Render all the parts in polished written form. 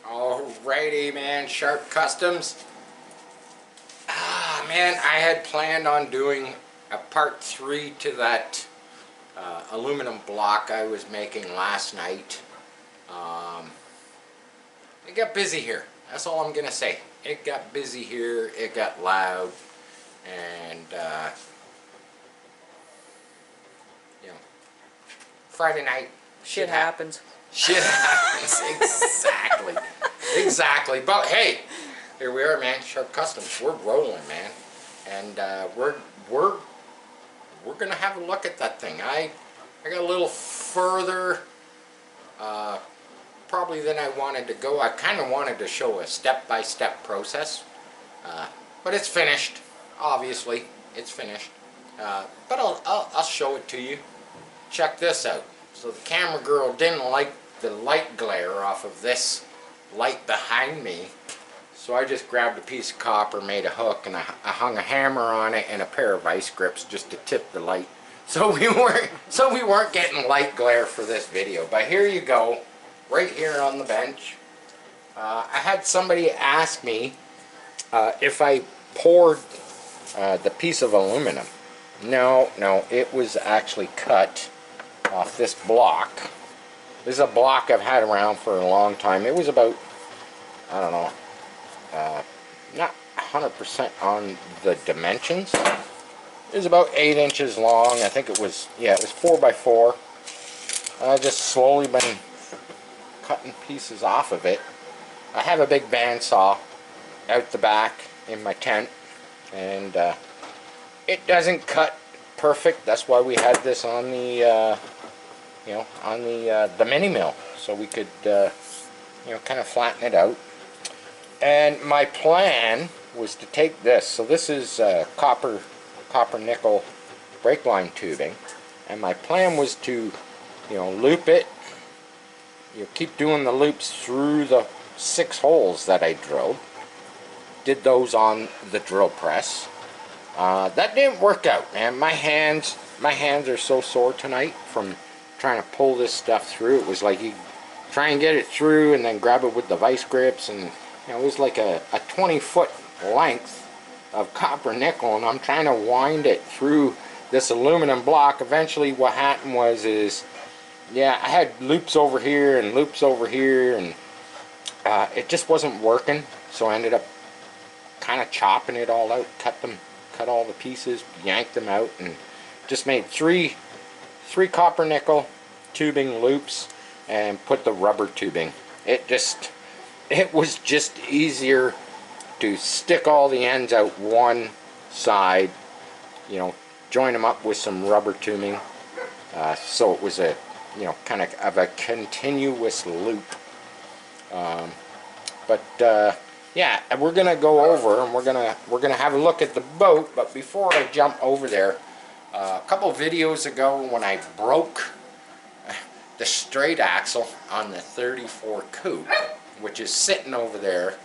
Alrighty, man, Sharp Customs. Man, I had planned on doing a part 3 to that aluminum block I was making last night. It got busy here. That's all I'm gonna say. It got busy here. It got loud, and you know, Friday night. Shit happens. Shit happens. Exactly. Exactly. But hey, here we are, man. Sharp Customs. We're rolling, man, and we're gonna have a look at that thing. I got a little further probably than I wanted to go. I kind of wanted to show a step-by-step process, but it's finished. Obviously, it's finished. But I'll show it to you. Check this out. So the camera girl didn't like the light glare off of this light behind me, so I just grabbed a piece of copper, made a hook, and I hung a hammer on it and a pair of vice grips just to tip the light, so we weren't getting light glare for this video. But here you go, right here on the bench. I had somebody ask me if I poured the piece of aluminum. No, it was actually cut off this block. This is a block I've had around for a long time. It was about, I don't know, not 100% on the dimensions. It was about 8 inches long. I think it was, yeah, it was 4 by 4. I've just slowly been cutting pieces off of it. I have a big bandsaw out the back in my tent, and it doesn't cut perfect. That's why we had this on the on the mini mill, so we could kind of flatten it out. And my plan was to take this. So this is copper nickel brake line tubing, and my plan was to loop it. Keep doing the loops through the 6 holes that I drilled. Did those on the drill press. That didn't work out, man. My hands are so sore tonight from trying to pull this stuff through. It was like you try and get it through and then grab it with the vice grips, and it was like a 20-foot length of copper nickel, and I'm trying to wind it through this aluminum block. Eventually what happened was I had loops over here and loops over here, and it just wasn't working, so I ended up kind of chopping it all out, cut all the pieces, yanked them out, and just made three copper nickel tubing loops and put the rubber tubing. It was just easier to stick all the ends out one side, join them up with some rubber tubing, so it was a kind of a continuous loop. Yeah, we're gonna go over and we're gonna have a look at the boat. But before I jump over there, a couple videos ago when I broke the straight axle on the 34 coupe, which is sitting over there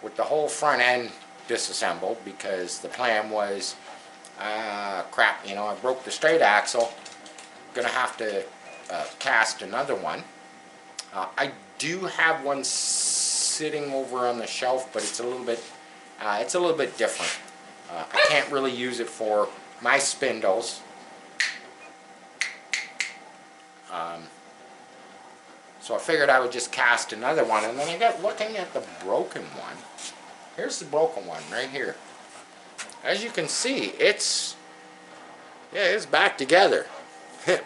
with the whole front end disassembled, because the plan was crap, I broke the straight axle, gonna have to cast another one. I do have one sitting over on the shelf, but it's a little bit different. I can't really use it for my spindles. So I figured I would just cast another one, and then I got looking at the broken one. Here's the broken one right here. As you can see, it's back together.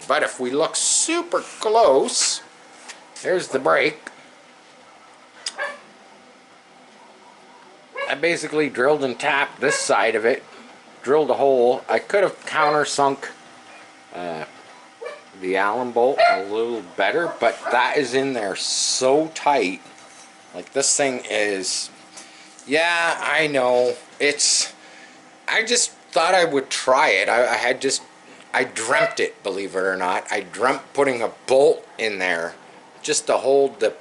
But if we look super close, there's the brake. I basically drilled and tapped this side of it, drilled a hole. I could have countersunk the Allen bolt a little better, but that is in there so tight. Like, this thing is, yeah, I know, I just thought I would try it. I dreamt it, believe it or not. I dreamt putting a bolt in there just to hold the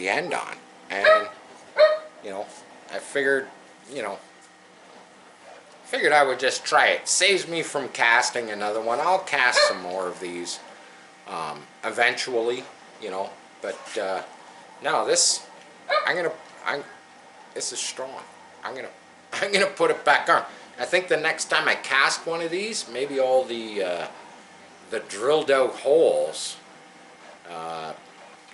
end on, and I figured I would just try it. Saves me from casting another one. I'll cast some more of these eventually, but Now this, this is strong. I'm gonna put it back on. I think the next time I cast one of these, maybe all the drilled out holes,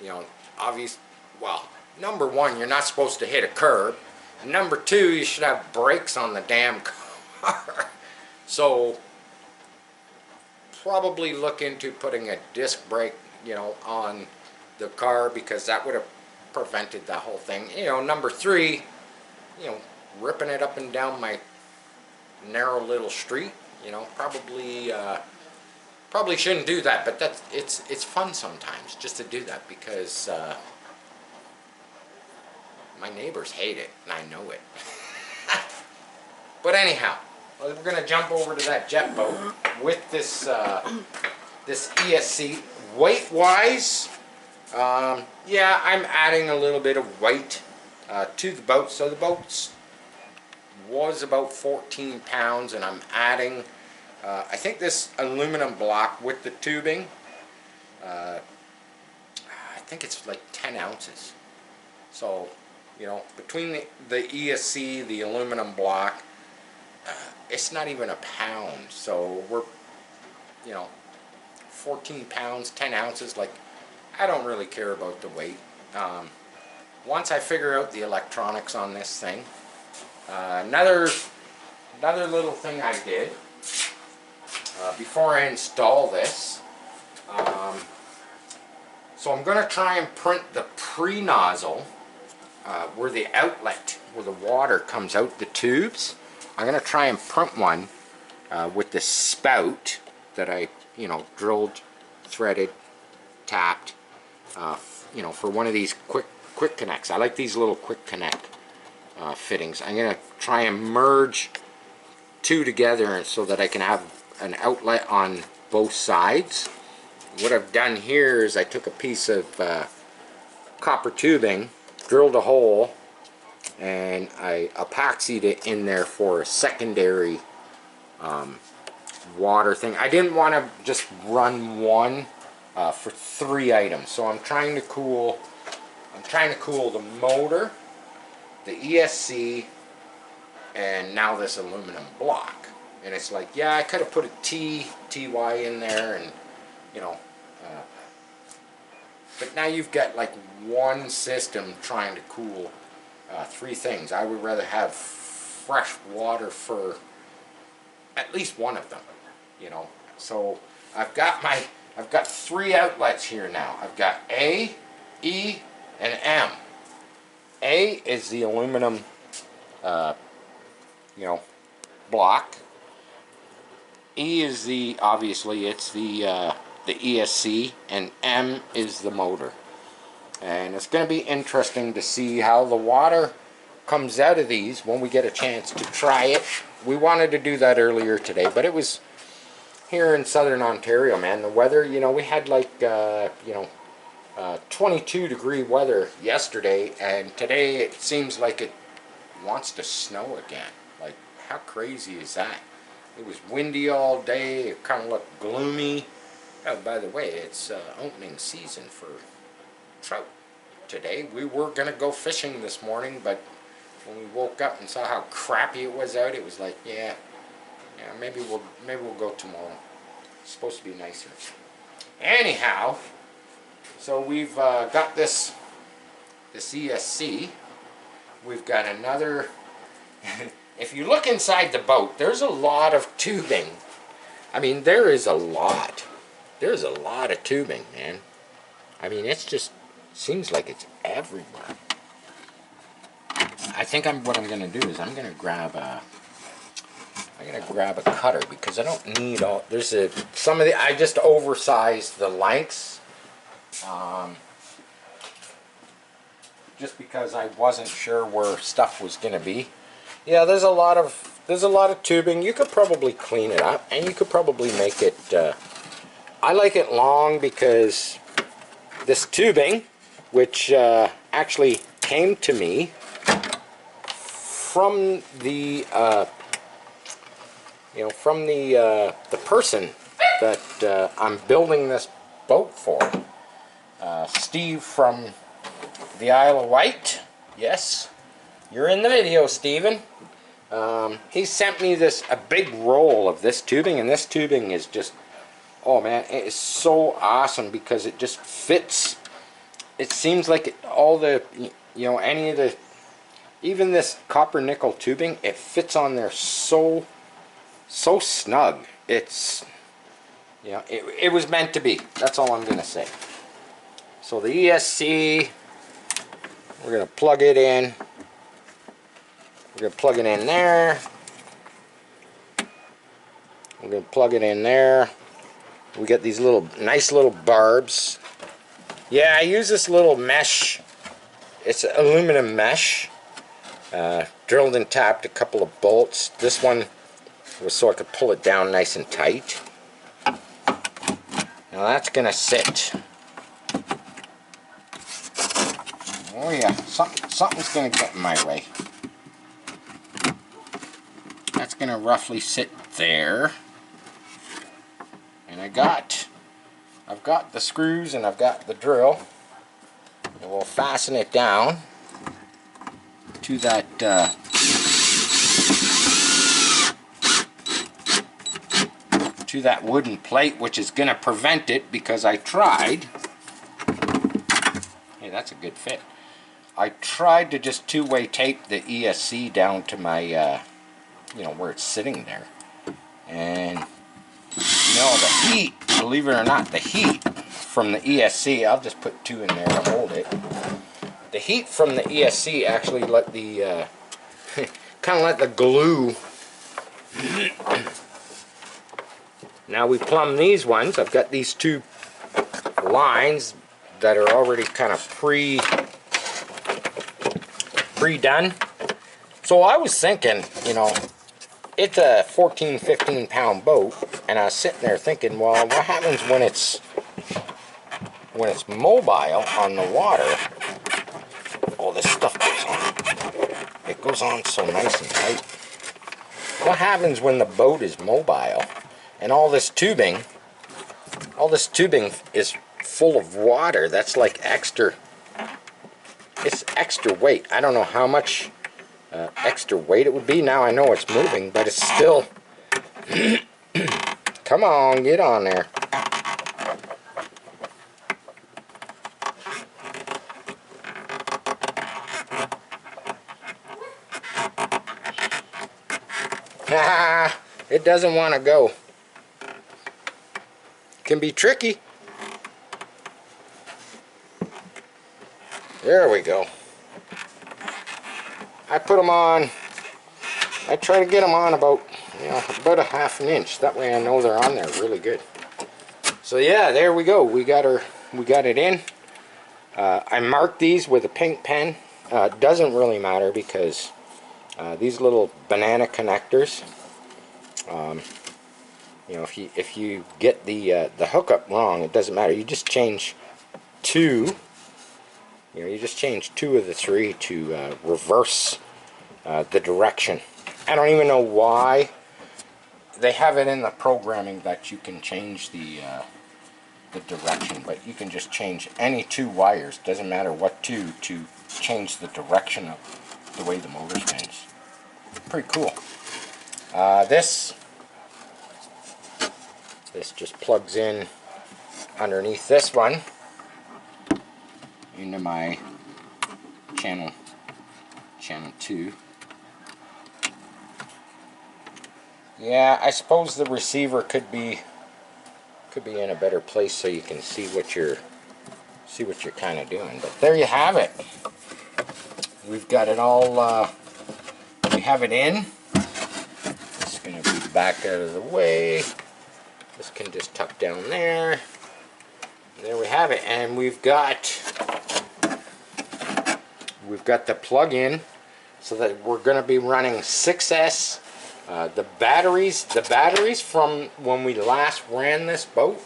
you know, obvious. Well, number one, you're not supposed to hit a curb. And number two, you should have brakes on the damn car. So probably look into putting a disc brake, you know, on the car, because that would have prevented the whole thing. You know, number three, you know, ripping it up and down my narrow little street, you know, probably shouldn't do that. But it's fun sometimes just to do that, because my neighbors hate it and I know it. But anyhow, we're gonna jump over to that jet boat with this this ESC. Weight wise, yeah, I'm adding a little bit of weight to the boat. So the boat was about 14 pounds, and I'm adding, I think this aluminum block with the tubing, I think it's like 10 ounces. So, you know, between the ESC, the aluminum block, it's not even a pound. So we're, you know, 14 pounds, 10 ounces. Like, I don't really care about the weight. Once I figure out the electronics on this thing, another little thing I did before I install this, so I'm going to try and print the pre-nozzle where the outlet, where the water comes out the tubes. I'm going to try and print one with the spout that I, you know, drilled, threaded, tapped, you know, for one of these quick connects. I like these little quick connect fittings. I'm going to try and merge two together so that I can have an outlet on both sides. What I've done here is I took a piece of copper tubing, drilled a hole, and I epoxied it in there for a secondary water thing. I didn't want to just run one for 3 items, so I'm trying to cool the motor, the ESC, and now this aluminum block. And it's like, yeah, I could have put a TY in there, and you know, but now you've got like one system trying to cool 3 things. I would rather have fresh water for at least one of them, you know. So I've got 3 outlets here now. I've got A, E, and M. A is the aluminum, you know, block. E is the, obviously it's the ESC, and M is the motor. And it's going to be interesting to see how the water comes out of these when we get a chance to try it. We wanted to do that earlier today, but it was here in southern Ontario, man. The weather, you know, we had like, you know, 22-degree weather yesterday, and today it seems like it wants to snow again. Like, how crazy is that? It was windy all day. It kind of looked gloomy. Oh, by the way, it's opening season for trout today. We were going to go fishing this morning, but when we woke up and saw how crappy it was out, it was like, yeah, maybe we'll go tomorrow. It's supposed to be nicer. Anyhow, so we've got this ESC. We've got another. If you look inside the boat, there's a lot of tubing. I mean, there is a lot. There's a lot of tubing, man. I mean, it's just seems like it's everywhere. I think what I'm gonna do is I'm gonna grab a cutter, because I don't need all. There's some of the, I just oversized the lengths, just because I wasn't sure where stuff was gonna be. Yeah, there's a lot of tubing. You could probably clean it up, and you could probably make it. I like it long, because this tubing, which actually came to me from the you know, from the person that I'm building this boat for, Steve from the Isle of Wight. Yes, you're in the video, Stephen. He sent me a big roll of this tubing, and this tubing is just, oh man, it is so awesome because it just fits. It seems like all the, any of the, even this copper nickel tubing, it fits on there so snug. It's, it was meant to be. That's all I'm gonna say. So the ESC, we're gonna plug it in. We're gonna plug it in there. We're gonna plug it in there. We got these nice little barbs. Yeah, I use this little mesh. It's aluminum mesh. Drilled and tapped a couple of bolts. This one was so I could pull it down nice and tight. Now that's gonna sit. Oh yeah, something's gonna get in my way. That's gonna roughly sit there. And I've got the screws and I've got the drill. And we'll fasten it down to that wooden plate, which is going to prevent it because I tried. Hey, that's a good fit. I tried to just two-way tape the ESC down to my, where it's sitting there. And, the heat, believe it or not, the heat from the ESC, I'll just put two in there to hold it. The heat from the ESC actually let the, kind of let the glue. Now we plumb these ones. I've got these two lines that are already kind of pre-done. So I was thinking, it's a 14, 15 pound boat, and I was sitting there thinking, well, what happens when it's mobile on the water? Oh, this stuff goes on. It goes on so nice and tight. What happens when the boat is mobile and all this tubing is full of water? That's like extra. It's extra weight. I don't know how much extra weight it would be. Now I know it's moving, but it's still. Come on, get on there. It doesn't want to go. Can be tricky. There we go. I put them on. I try to get them on about a half an inch. That way I know they're on there really good. So yeah, there we go. We got it in. I marked these with a pink pen. It doesn't really matter because these little banana connectors. If you get the hookup wrong, it doesn't matter. You just change two. You just change two of the three to reverse the direction. I don't even know why they have it in the programming that you can change the direction, but you can just change any two wires. Doesn't matter what two to change the direction of the way the motor spins. Pretty cool. This just plugs in underneath this one into my channel 2. Yeah, I suppose the receiver could be in a better place so you can see what you're kind of doing. But there you have it. We've got it all. We have it in. It's going to be back out of the way. This can just tuck down there. There we have it, and we've got the plug-in so that we're going to be running 6S. The batteries from when we last ran this boat,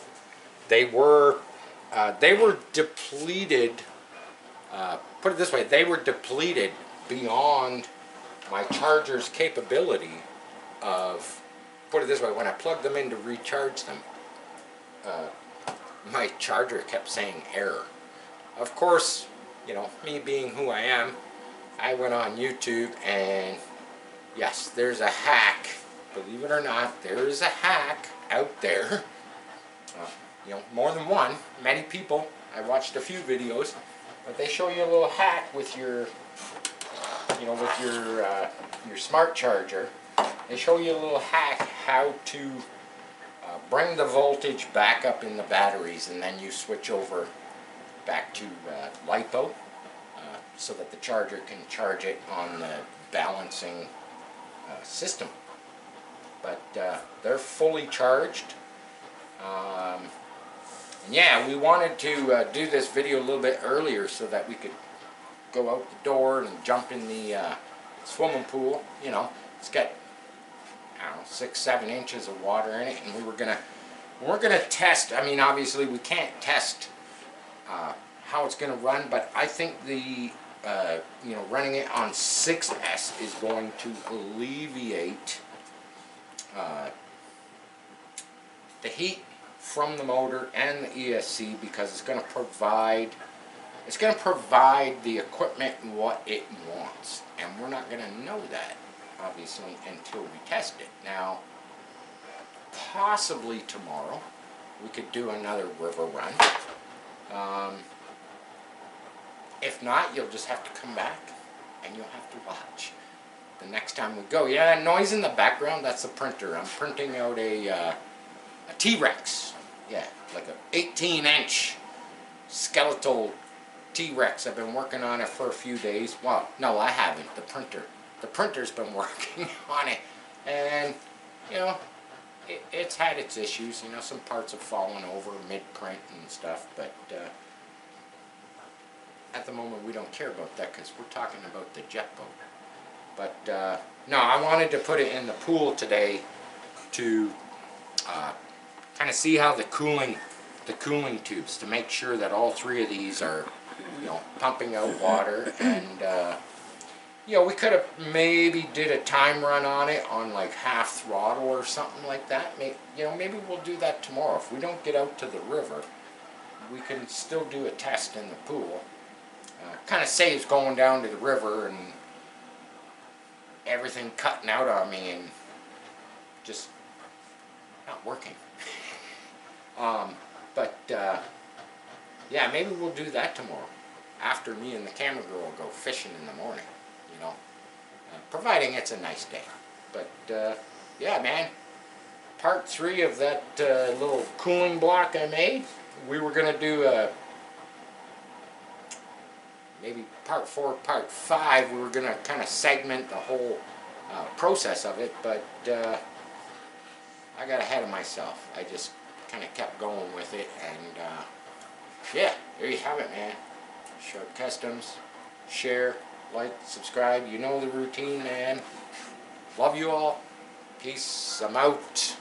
they were depleted. Put it this way, they were depleted beyond my charger's capability of. Put it this way, when I plugged them in to recharge them, my charger kept saying error. Of course, you know, me being who I am, I went on YouTube and yes, there's a hack. Believe it or not, there is a hack out there. You know, more than one, many people. I watched a few videos, but they show you a little hack with your, you know, with your smart charger. They show you a little hack how to bring the voltage back up in the batteries, and then you switch over back to LiPo so that the charger can charge it on the balancing system. But they're fully charged. And yeah, we wanted to do this video a little bit earlier so that we could go out the door and jump in the swimming pool. You know, it's got, I don't know, 6-7 inches of water in it, and we're gonna test. I mean, obviously we can't test how it's gonna run, but I think the you know, running it on 6S is going to alleviate the heat from the motor and the ESC, because it's going to provide the equipment what it wants, and we're not going to know that obviously until we test it. Now, possibly tomorrow we could do another river run. If not, you'll just have to come back and you'll have to watch the next time we go. Yeah, that noise in the background, that's the printer. I'm printing out a T-Rex. Yeah, like an 18-inch skeletal T-Rex. I've been working on it for a few days. Well, no, I haven't. The printer's been working on it, and you know, it's had its issues. You know, some parts have fallen over mid-print and stuff, but at the moment we don't care about that because we're talking about the jet boat. But no, I wanted to put it in the pool today to kind of see how the cooling tubes, to make sure that all three of these are, you know, pumping out water. And you know, we could have maybe did a time run on it on like half throttle or something like that. You know, maybe we'll do that tomorrow. If we don't get out to the river, we can still do a test in the pool. Kind of saves going down to the river and everything cutting out on me and just not working. Yeah, maybe we'll do that tomorrow after me and the camera girl go fishing in the morning, you know, providing it's a nice day. But yeah, man, part 3 of that little cooling block I made. We were gonna do maybe part 4, part 5. We were gonna kind of segment the whole process of it, but I got ahead of myself. I just kind of kept going with it, and yeah, there you have it, man. Sharp Customs. Share, like, subscribe. You know the routine, man. Love you all. Peace. I'm out.